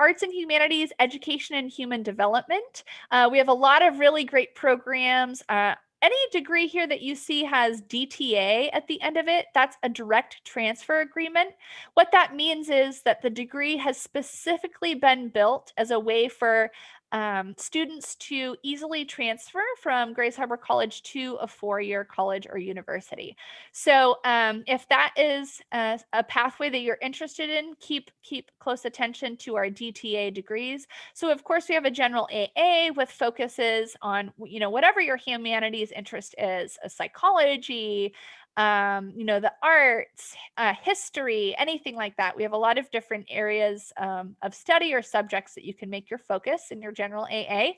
arts and humanities, education and human development. We have a lot of really great programs. Any degree here that you see has DTA at the end of it, that's a direct transfer agreement. What that means is that the degree has specifically been built as a way for students to easily transfer from Grays Harbor College to a four-year college or university. So if that is a pathway that you're interested in, keep close attention to our DTA degrees. So of course we have a general AA with focuses on, whatever your humanities interest is, psychology, the arts, history, anything like that. We have a lot of different areas of study or subjects that you can make your focus in your general AA.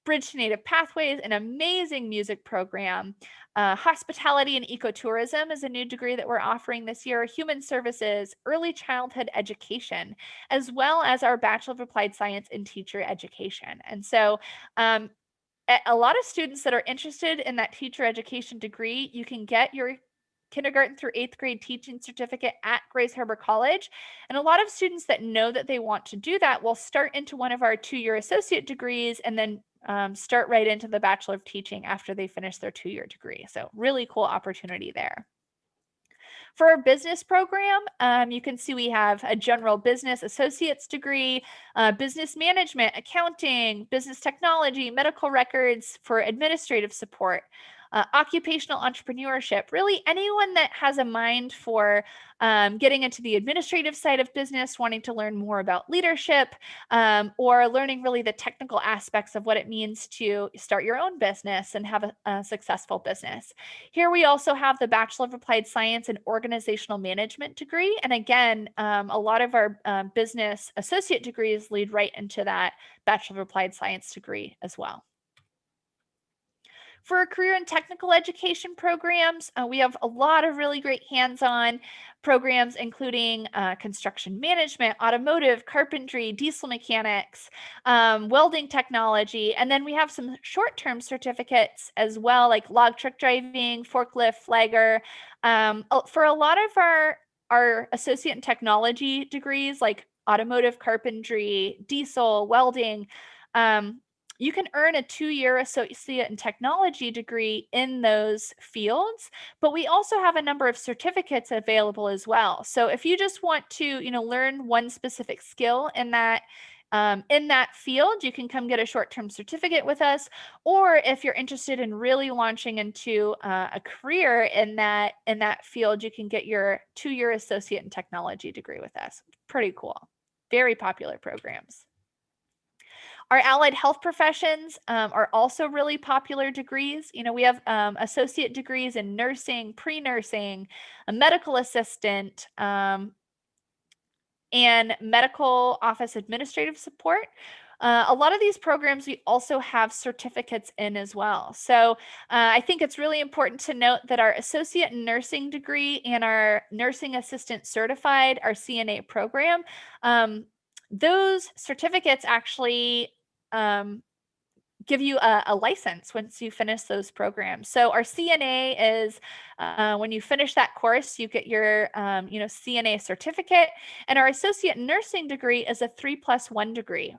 Bridge to Native Pathways, an amazing music program. Hospitality and Ecotourism is a new degree that we're offering this year. Human Services, Early Childhood Education, as well as our Bachelor of Applied Science in Teacher Education. And so a lot of students that are interested in that teacher education degree, you can get your kindergarten through 8th grade teaching certificate at Grays Harbor College. And a lot of students that know that they want to do that will start into one of our 2-year associate degrees and then start right into the Bachelor of Teaching after they finish their 2-year degree. So really cool opportunity there. For our business program, you can see we have a general business associate's degree, business management, accounting, business technology, medical records for administrative support, occupational entrepreneurship, really anyone that has a mind for getting into the administrative side of business, wanting to learn more about leadership, or learning really the technical aspects of what it means to start your own business and have a successful business. Here we also have the Bachelor of Applied Science and Organizational Management degree. And again, a lot of our business associate degrees lead right into that Bachelor of Applied Science degree as well. For our career and technical education programs, we have a lot of really great hands-on programs, including construction management, automotive, carpentry, diesel mechanics, welding technology, and then we have some short-term certificates as well, like log truck driving, forklift, flagger. For a lot of our associate in technology degrees, like automotive, carpentry, diesel, welding, you can earn a 2-year associate in technology degree in those fields, but we also have a number of certificates available as well. So if you just want to, learn one specific skill in that field, you can come get a short-term certificate with us. Or if you're interested in really launching into a career in that field, you can get your 2-year associate in technology degree with us. Pretty cool. Very popular programs. Our allied health professions are also really popular degrees. We have associate degrees in nursing, pre-nursing, a medical assistant, and medical office administrative support. A lot of these programs we also have certificates in as well. So I think it's really important to note that our associate in nursing degree and our nursing assistant certified, our CNA program, those certificates actually give you a license once you finish those programs. So our CNA is when you finish that course, you get your CNA certificate, and our associate nursing degree is a 3+1 degree.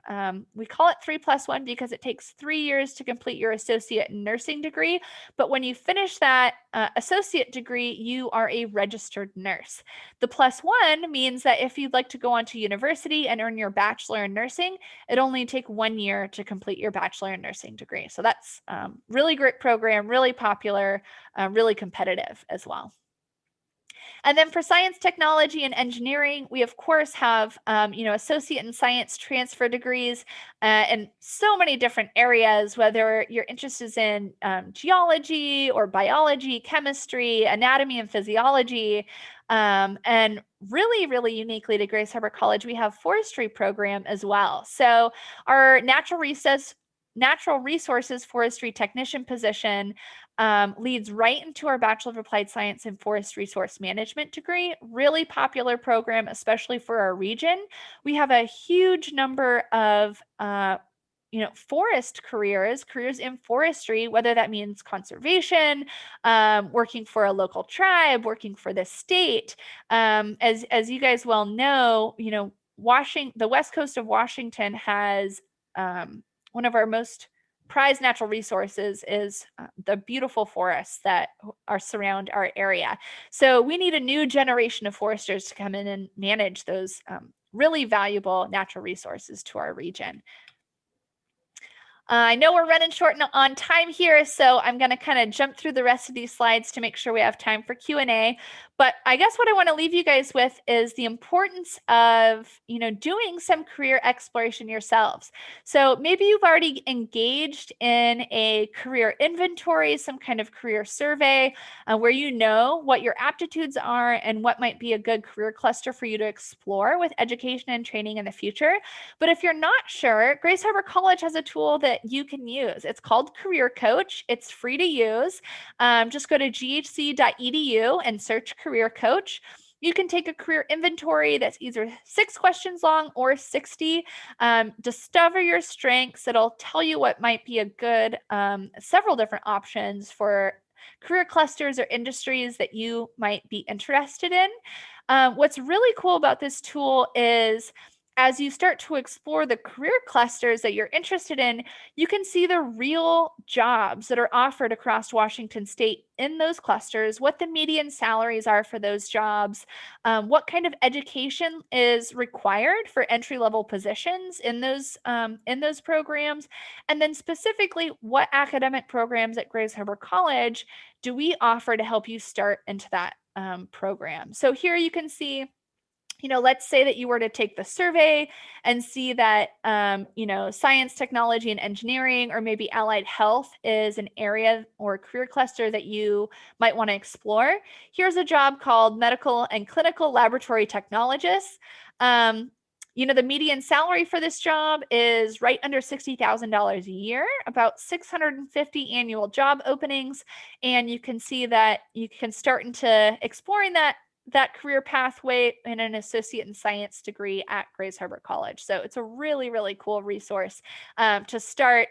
We call it 3+1 because it takes 3 years to complete your associate nursing degree, but when you finish that associate degree, you are a registered nurse. The +1 means that if you'd like to go on to university and earn your bachelor in nursing, it only take 1 year to complete your bachelor in nursing degree. So that's really great program, really popular, really competitive as well. And then for science, technology, and engineering, we of course have, associate in science transfer degrees in so many different areas, whether your interest is in geology or biology, chemistry, anatomy and physiology. And really, really uniquely to Grays Harbor College, we have forestry program as well. So our natural resources forestry technician position leads right into our Bachelor of Applied Science in Forest Resource Management degree. Really popular program, especially for our region. We have a huge number of forest careers in forestry, whether that means conservation, working for a local tribe, working for the state. As you guys well know, the west coast of Washington has one of our most prized natural resources is the beautiful forests that surround our area. So we need a new generation of foresters to come in and manage those really valuable natural resources to our region. I know we're running short on time here, so I'm going to kind of jump through the rest of these slides to make sure we have time for Q&A. But I guess what I want to leave you guys with is the importance of, doing some career exploration yourselves. So maybe you've already engaged in a career inventory, some kind of career survey, where you know what your aptitudes are and what might be a good career cluster for you to explore with education and training in the future. But if you're not sure, Grace Harbor College has a tool that you can use. It's called Career Coach. It's free to use. Just go to ghc.edu and search Career Coach. You can take a career inventory that's either 6 questions long or 60. Discover your strengths. It'll tell you what might be a good, several different options for career clusters or industries that you might be interested in. What's really cool about this tool is as you start to explore the career clusters that you're interested in, you can see the real jobs that are offered across Washington state in those clusters, what the median salaries are for those jobs, what kind of education is required for entry-level positions in those programs, and then specifically what academic programs at Grace Harbor College do we offer to help you start into that program. So here you can see, let's say that you were to take the survey and see that, science, technology, and engineering, or maybe allied health is an area or career cluster that you might want to explore. Here's a job called medical and clinical laboratory technologist. The median salary for this job is right under $60,000 a year, about 650 annual job openings. And you can see that you can start into exploring that career pathway in an associate in science degree at Grace Harbor College. So it's a really, really cool resource to start,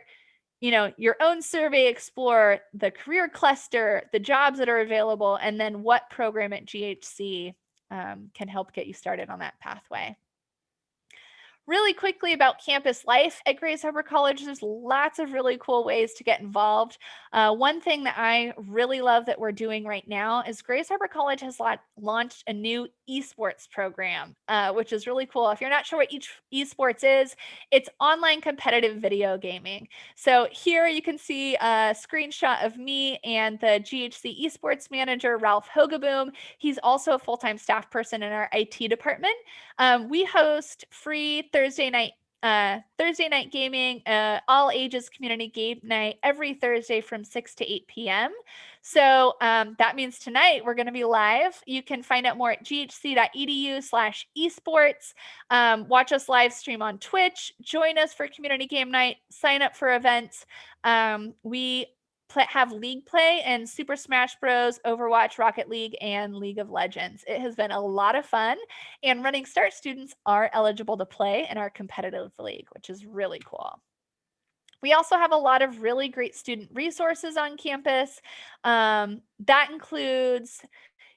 your own survey, explore the career cluster, the jobs that are available, and then what program at GHC can help get you started on that pathway. Really quickly about campus life at Grace Harbor College, there's lots of really cool ways to get involved. One thing that I really love that we're doing right now is Grace Harbor College has launched a new esports program, which is really cool. If you're not sure what esports is, it's online competitive video gaming. So here you can see a screenshot of me and the GHC esports manager, Ralph Hogaboom. He's also a full-time staff person in our IT department. We host free Thursday night gaming, all ages community game night every Thursday from 6 to 8 p.m. So that means tonight we're going to be live. You can find out more at ghc.edu/esports. Watch us live stream on Twitch. Join us for community game night. Sign up for events. We have league play in Super Smash Bros, Overwatch, Rocket League, and League of Legends. It has been a lot of fun, and Running Start students are eligible to play in our competitive league, which is really cool. We also have a lot of really great student resources on campus. That includes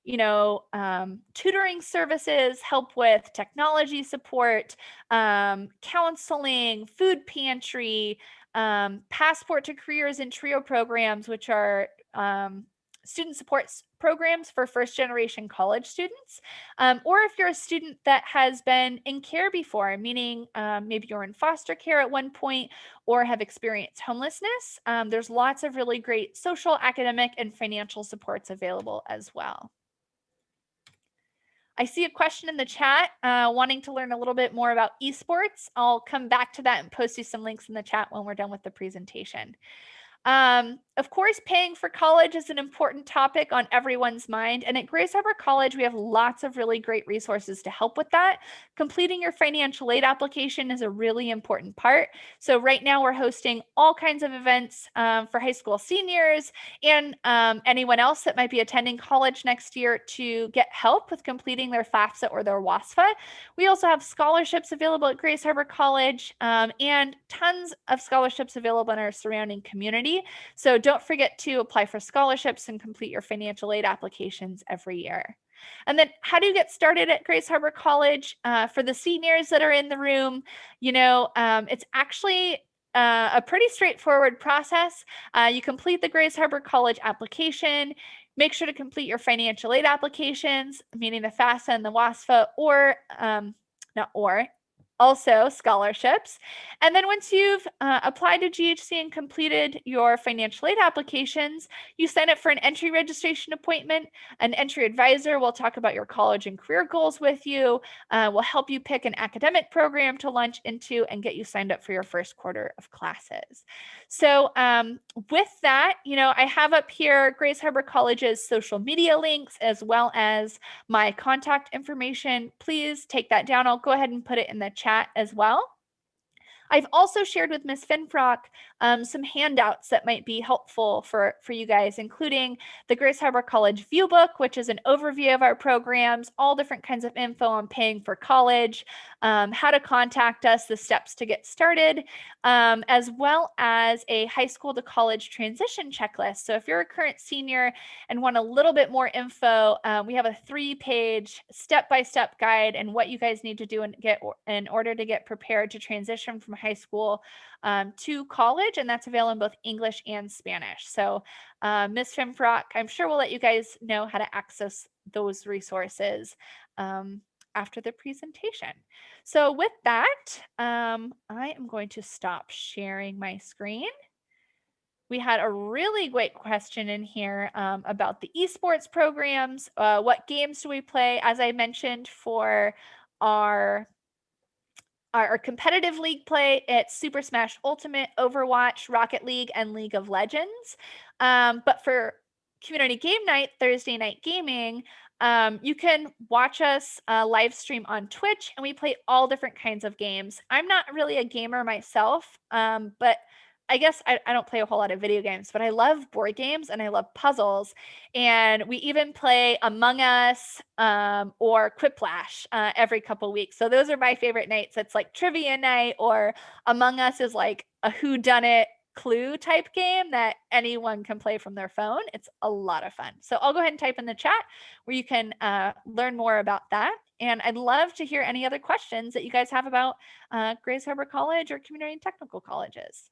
tutoring services, help with technology support, counseling, food pantry, Passport to Careers and TRIO programs, which are student support programs for first-generation college students. Or if you're a student that has been in care before, meaning maybe you're in foster care at one point or have experienced homelessness, there's lots of really great social, academic, and financial supports available as well. I see a question in the chat wanting to learn a little bit more about esports. I'll come back to that and post you some links in the chat when we're done with the presentation. Of course, paying for college is an important topic on everyone's mind. And at Grace Harbor College, we have lots of really great resources to help with that. Completing your financial aid application is a really important part. So right now we're hosting all kinds of events for high school seniors and anyone else that might be attending college next year to get help with completing their FAFSA or their WASFA. We also have scholarships available at Grace Harbor College and tons of scholarships available in our surrounding community. So don't forget to apply for scholarships and complete your financial aid applications every year. And then how do you get started at Grace Harbor College? For the seniors that are in the room, it's actually a pretty straightforward process. You complete the Grace Harbor College application. Make sure to complete your financial aid applications, meaning the FAFSA and the WASFA, also scholarships. And then once you've applied to GHC and completed your financial aid applications, you sign up for an entry registration appointment. An entry advisor will talk about your college and career goals with you, will help you pick an academic program to launch into and get you signed up for your first quarter of classes. So with that, I have up here Grace Harbor College's social media links as well as my contact information. Please take that down. I'll go ahead and put it in the chat as well. I've also shared with Ms. Finfrock some handouts that might be helpful for you guys, including the Grace Harbor College View Book, which is an overview of our programs, all different kinds of info on paying for college, how to contact us, the steps to get started, as well as a high school to college transition checklist. So if you're a current senior and want a little bit more info, we have a 3-page step-by-step guide and what you guys need to do in order to get prepared to transition from high school to college, and that's available in both English and Spanish. So Ms. Finfrock, I'm sure we'll let you guys know how to access those resources after the presentation. So with that, I am going to stop sharing my screen. We had a really great question in here about the esports programs. What games do we play? As I mentioned, for our competitive league play, it's Super Smash Ultimate, Overwatch, Rocket League, and League of Legends. But for community game night, Thursday night gaming, you can watch us live stream on Twitch, and we play all different kinds of games. I'm not really a gamer myself, but I guess I don't play a whole lot of video games, but I love board games and I love puzzles. And we even play Among Us or Quiplash every couple weeks. So those are my favorite nights. It's like trivia night, or Among Us is like a whodunit clue type game that anyone can play from their phone. It's a lot of fun. So I'll go ahead and type in the chat where you can learn more about that. And I'd love to hear any other questions that you guys have about Grace Harbor College or community and technical colleges.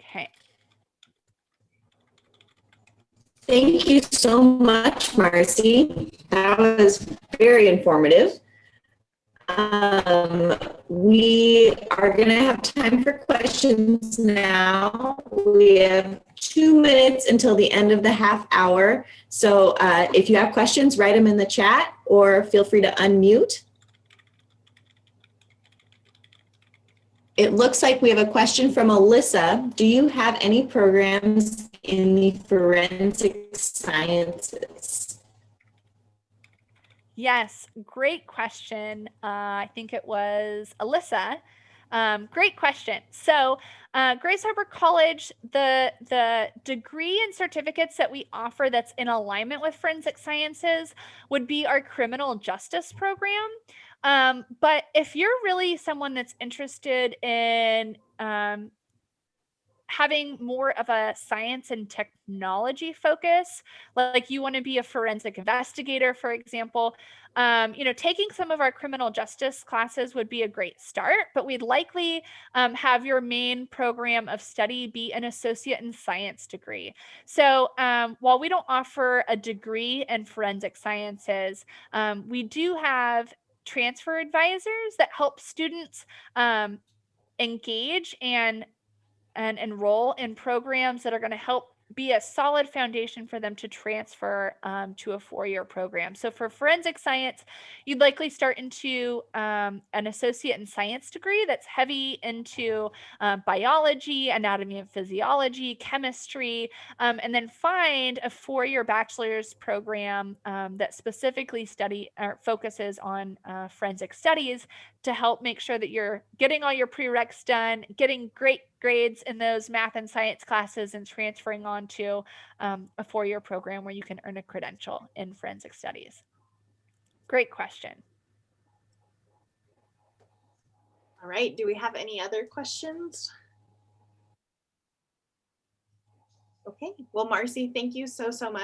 Okay. Thank you so much, Marcy. That was very informative. We are going to have time for questions now. We have 2 minutes until the end of the half hour. So if you have questions, write them in the chat or feel free to unmute. It looks like we have a question from Alyssa. Do you have any programs in the forensic sciences? Yes, great question. I think it was Alyssa. Great question. So Grace Harbor College, the degree and certificates that we offer that's in alignment with forensic sciences would be our criminal justice program. But if you're really someone that's interested in having more of a science and technology focus, like you want to be a forensic investigator, for example, taking some of our criminal justice classes would be a great start, but we'd likely have your main program of study be an associate in science degree. So while we don't offer a degree in forensic sciences, we do have transfer advisors that help students engage and enroll in programs that are going to help be a solid foundation for them to transfer to a 4-year program. So for forensic science, you'd likely start into an associate in science degree that's heavy into biology, anatomy and physiology, chemistry, and then find a 4-year bachelor's program that specifically focuses on forensic studies to help make sure that you're getting all your prereqs done, getting great grades in those math and science classes, and transferring on to a 4-year program where you can earn a credential in forensic studies. Great question. All right, do we have any other questions? Okay, well, Marcy, thank you so much.